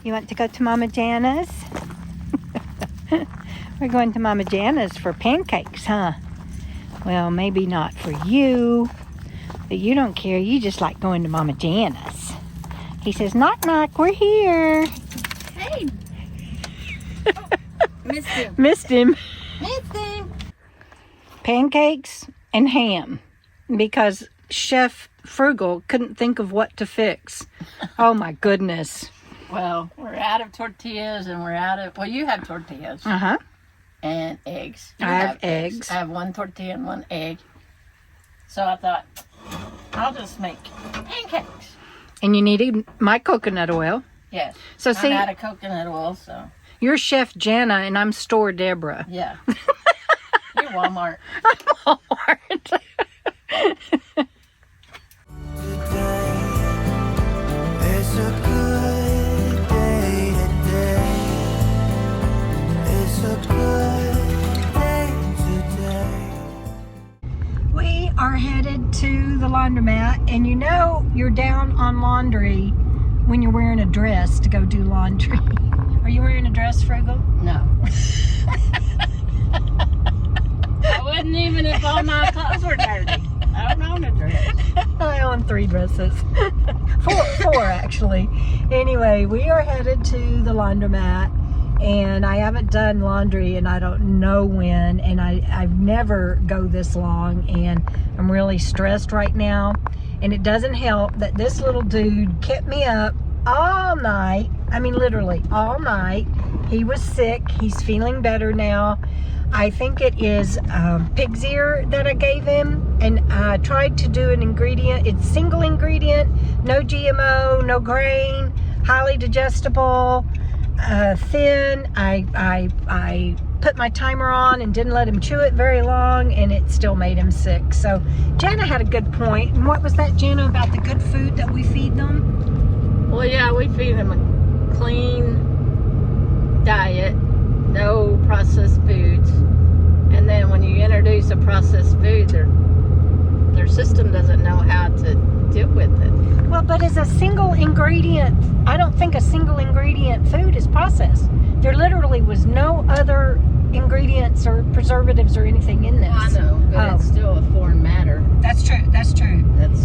You want to go to Mama Jana's? We're going to Mama Jana's for pancakes, huh? Well, maybe not for you, but you don't care. You just like going to Mama Jana's. He says, knock, knock, we're here. Hey. Oh, missed him. Missed him. Missed him. Pancakes and ham, because Chef Frugal couldn't think of what to fix. Oh, my goodness. Well, we're out of tortillas and we're out of... Well, you have tortillas. Uh-huh. And eggs. You I have eggs. I have one tortilla and one egg. So I thought, I'll just make pancakes. And you needed my coconut oil. Yes. So I'm see, out of coconut oil, so... You're Chef Jana and I'm Store Debra. Yeah. You're Walmart. I'm Walmart. It's a good day today. It's a good day today. We are headed to the laundromat, and you know you're down on laundry when you're wearing a dress to go do laundry. Are you wearing a dress, Frugal? No. I wouldn't even if all my clothes were dirty. I don't own a dress. I own 3 dresses. Four actually. Anyway, we are headed to the laundromat, and I haven't done laundry and I don't know when, and I've never go this long, and I'm really stressed right now. And it doesn't help that this little dude kept me up all night. I mean, literally all night. He was sick. He's feeling better now. I think it is pig's ear that I gave him, and I tried to do an ingredient. It's single ingredient, no GMO, no grain, highly digestible, thin. I put my timer on and didn't let him chew it very long, and it still made him sick. So Jana had a good point. And what was that, Jana, about the good food that we feed them? Well, yeah, we feed them a clean diet, no processed foods. And then when you introduce a processed food, their system doesn't know how to deal with it. Well, but as a single ingredient, I don't think a single ingredient food is processed. There literally was no other ingredients or preservatives or anything in this. Well, I know, but it's still a foreign matter. That's true. That's true. That's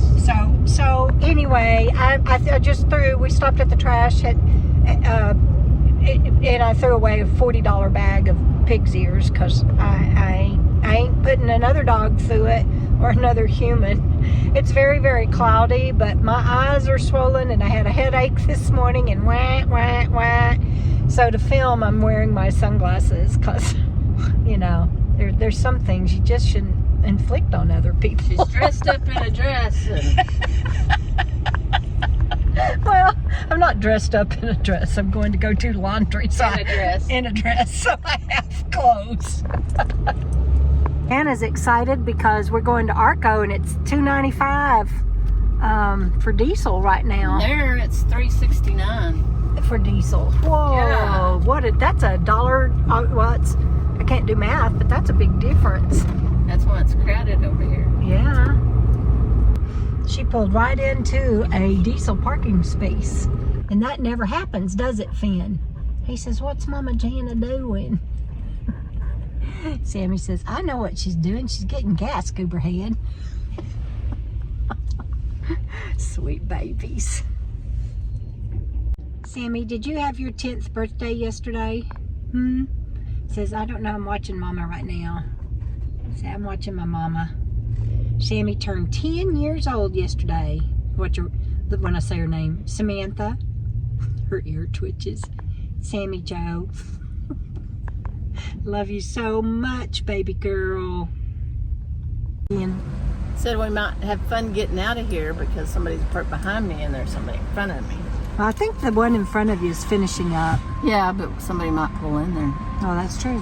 So anyway, I just we stopped at the trash and I threw away a $40 bag of pig's ears, because I ain't putting another dog through it, or another human. It's very, very cloudy, but my eyes are swollen, and I had a headache this morning, and wah. So to film, I'm wearing my sunglasses, because, you know, there's some things you just shouldn't inflict on other people. she's dressed up in a dress. And... Well, I'm not dressed up in a dress. I'm going to go do laundry. So in a dress, so I have clothes. Hannah's excited because we're going to Arco, and it's $2.95 for diesel right now. There, it's $3.69 for diesel. Whoa! Yeah. That's $1. Well, I can't do math, but that's a big difference. That's why it's crowded over here. Yeah. She pulled right into a diesel parking space. And that never happens, does it, Finn? He says, what's Mama Jana doing? Sammy says, I know what she's doing. She's getting gas, Gooberhead. Sweet babies. Sammy, did you have your 10th birthday yesterday? Says, I don't know. I'm watching Mama right now. Say, I'm watching my Mama. Sammy turned 10 years old yesterday. When I say her name, Samantha. Her ear twitches. Sammy Joe. Love you so much, baby girl. Said we might have fun getting out of here because somebody's parked behind me and there's somebody in front of me. Well, I think the one in front of you is finishing up. Yeah, but somebody might pull in there. Oh, that's true.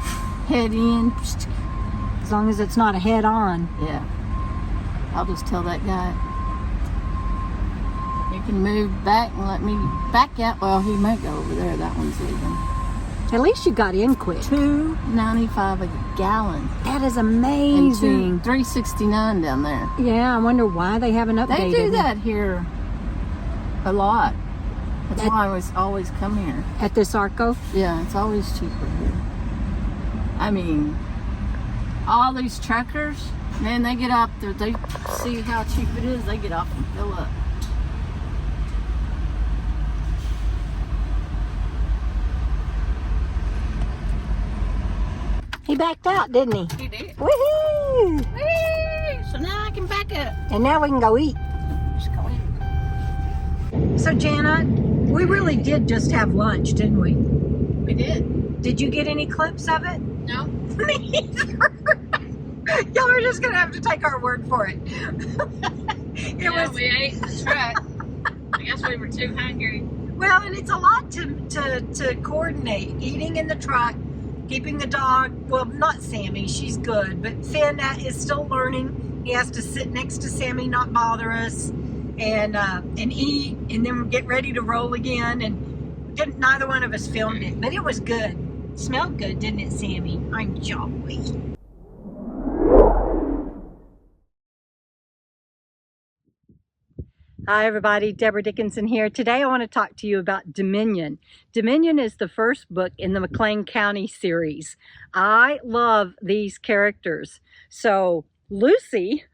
Head in. As long as it's not a head on. Yeah. I'll just tell that guy, you can move back and let me back out. Well, he might go over there. That one's leaving. At least you got in quick. $2.95 a gallon. That is amazing. And $3.69 down there. Yeah, I wonder why they haven't updated. They do that here a lot. That's why I always come here. At this Arco? Yeah, it's always cheaper here. I mean, all these truckers, man, they get up there, they see how cheap it is, they get off and fill up. He backed out, didn't he? He did. Woohoo! Whee! So now I can back up. And now we can go eat. Just go in. So Jana, we really did just have lunch, didn't we? We did. Did you get any clips of it? No? Me either. Y'all are just gonna have to take our word for it. We ate the truck. I guess we were too hungry. Well, and it's a lot to coordinate. Eating in the truck, keeping the dog, well, not Sammy, she's good, but Finn is still learning. He has to sit next to Sammy, not bother us, and eat, and then get ready to roll again. And neither one of us filmed it, but it was good. It smelled good, didn't it, Sammy? I'm jolly. Hi everybody, Debra Dickinson here. Today I want to talk to you about Dominion. Dominion is the first book in the McLean County series. I love these characters. So Lucy,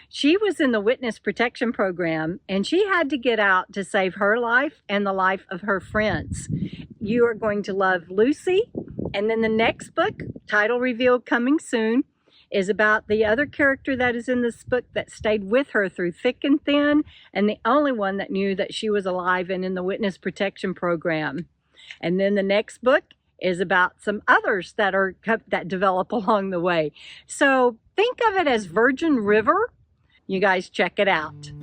she was in the witness protection program and she had to get out to save her life and the life of her friends. You are going to love Lucy. And then the next book, title revealed coming soon, is about the other character that is in this book that stayed with her through thick and thin, and the only one that knew that she was alive and in the witness protection program. And then the next book is about some others that develop along the way. So think of it as Virgin River. You guys check it out.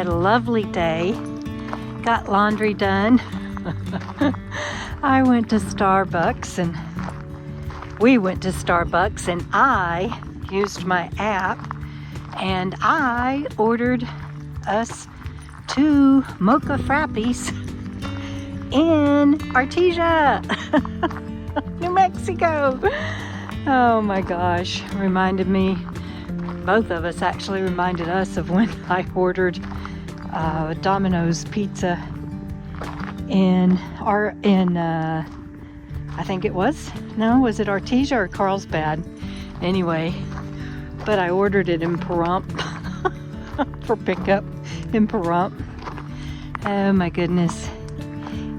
Lovely day, got laundry done. I went to Starbucks and I used my app and I ordered us 2 mocha frappies in Artesia, New Mexico. Oh my gosh, reminded me, both of us actually reminded us of when I ordered Domino's pizza I think it was it Artesia or Carlsbad? Anyway, but I ordered it in Pahrump for pickup in Pahrump. Oh my goodness.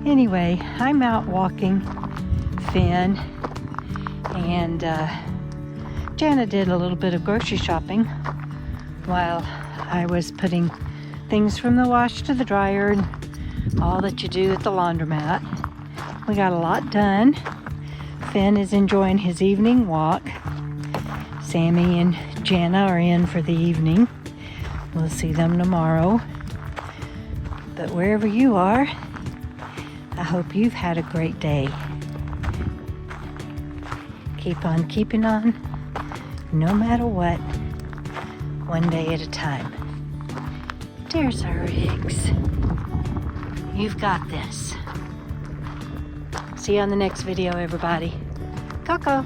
Anyway, I'm out walking Finn, and Jana did a little bit of grocery shopping while I was putting things from the wash to the dryer and all that you do at the laundromat. We got a lot done. Finn is enjoying his evening walk. Sammy and Jana are in for the evening. We'll see them tomorrow. But wherever you are, I hope you've had a great day. Keep on keeping on, no matter what, one day at a time. There's our eggs. You've got this. See you on the next video, everybody. Coco.